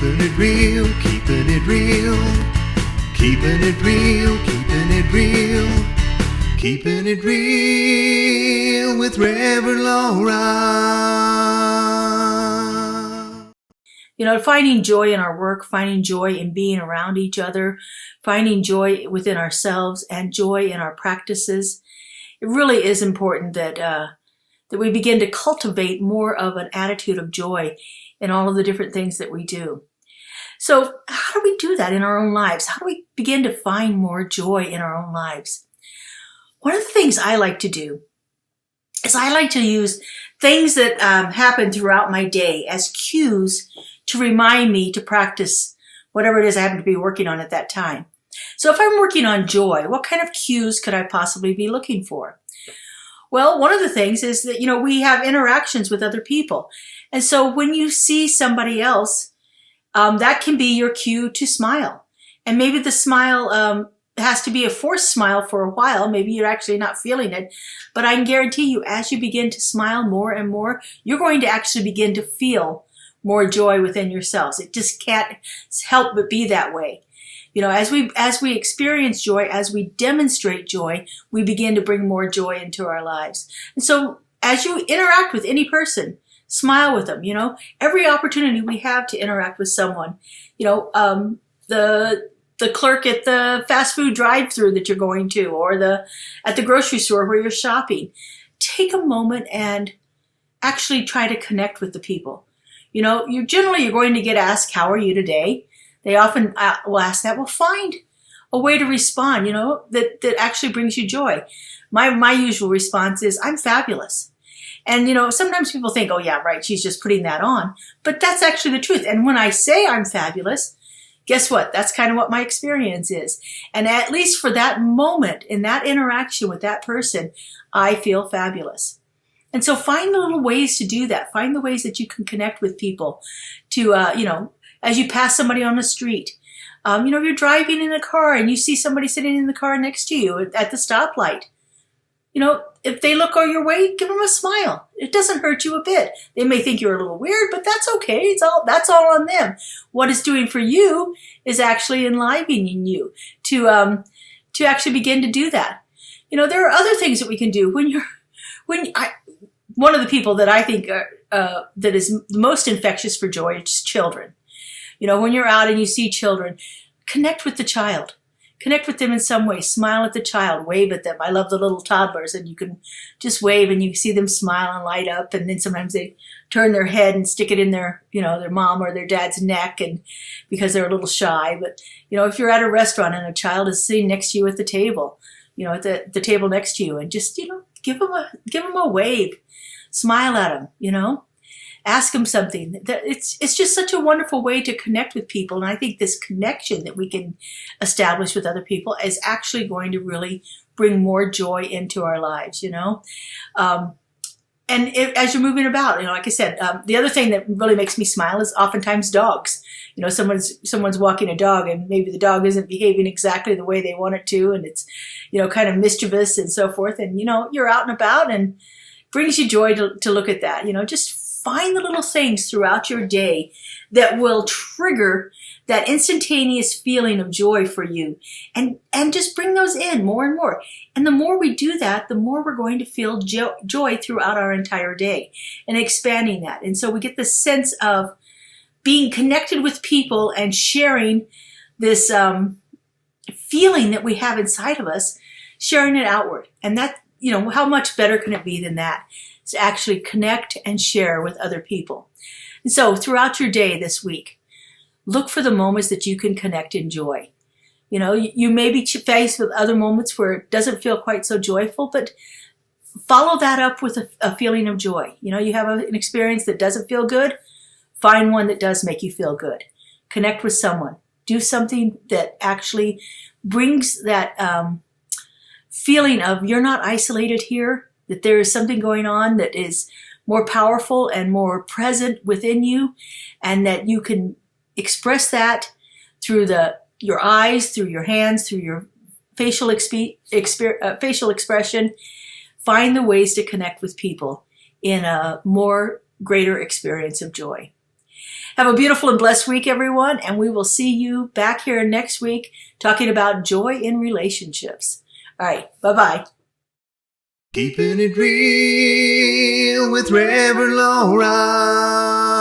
Keeping it real, keeping it real. Keeping it real, keeping it real. Keeping it real with Reverend Laura. You know, finding joy in our work, finding joy in being around each other, finding joy within ourselves and joy in our practices. It really is important that we begin to cultivate more of an attitude of joy in all of the different things that we do. So how do we do that in our own lives? How do we begin to find more joy in our own lives? One of the things I like to do is I like to use things that happen throughout my day as cues to remind me to practice whatever it is I happen to be working on at that time. So if I'm working on joy, what kind of cues could I possibly be looking for? Well, one of the things is that, you know, we have interactions with other people. And so when you see somebody else, that can be your cue to smile. And maybe the smile has to be a forced smile for a while. Maybe you're actually not feeling it. But I can guarantee you, as you begin to smile more and more, you're going to actually begin to feel more joy within yourselves. It just can't help but be that way. You know, as we experience joy, as we demonstrate joy, we begin to bring more joy into our lives. And so as you interact with any person, smile with them. You know, every opportunity we have to interact with someone, you know, the clerk at the fast food drive-through that you're going to, or at the grocery store where you're shopping, take a moment and actually try to connect with the people. You know, you're going to get asked, "How are you today?" They often will ask that. Well, find a way to respond, you know, that actually brings you joy. My usual response is, "I'm fabulous." And, you know, sometimes people think, "Oh, yeah, right, she's just putting that on." But that's actually the truth. And when I say I'm fabulous, guess what? That's kind of what my experience is. And at least for that moment, in that interaction with that person, I feel fabulous. And so find the little ways to do that. Find the ways that you can connect with people to, you know, as you pass somebody on the street. You know, if you're driving in a car and you see somebody sitting in the car next to you at the stoplight, you know, if they look your way, give them a smile. It doesn't hurt you a bit. They may think you're a little weird, but that's okay. That's all on them. What it's doing for you is actually enlivening you to actually begin to do that. You know, there are other things that we can do one of the people that I think that is the most infectious for joy is children. You know, when you're out and you see children, connect with the child. Connect with them in some way. Smile at the child. Wave at them. I love the little toddlers, and you can just wave and you see them smile and light up, and then sometimes they turn their head and stick it in their, you know, their mom or their dad's neck, and because they're a little shy. But, you know, if you're at a restaurant and a child is sitting next to you at the table, you know, at the table next to you, and just, you know, give them a wave. Smile at them, you know. Ask them something. It's just such a wonderful way to connect with people. And I think this connection that we can establish with other people is actually going to really bring more joy into our lives, you know. As you're moving about, you know, like I said, the other thing that really makes me smile is oftentimes dogs. You know, someone's walking a dog and maybe the dog isn't behaving exactly the way they want it to. And it's, you know, kind of mischievous and so forth. And, you know, you're out and about and brings you joy to look at that. You know, just find the little things throughout your day that will trigger that instantaneous feeling of joy for you, and just bring those in more and more. And the more we do that, the more we're going to feel joy throughout our entire day, and expanding that. And so we get the sense of being connected with people and sharing this feeling that we have inside of us, sharing it outward. And that, you know, how much better can it be than that? To actually connect and share with other people. And so throughout your day this week, look for the moments that you can connect in joy. You know, you may be faced with other moments where it doesn't feel quite so joyful, but follow that up with a feeling of joy. You know, you have an experience that doesn't feel good, find one that does make you feel good. Connect with someone. Do something that actually brings that feeling of you're not isolated here, that there is something going on that is more powerful and more present within you, and that you can express that through your eyes, through your hands, through your facial expression. Find the ways to connect with people in a more greater experience of joy. Have a beautiful and blessed week, everyone, and we will see you back here next week talking about joy in relationships. All right, bye-bye. Keeping it real with Reverend Laura.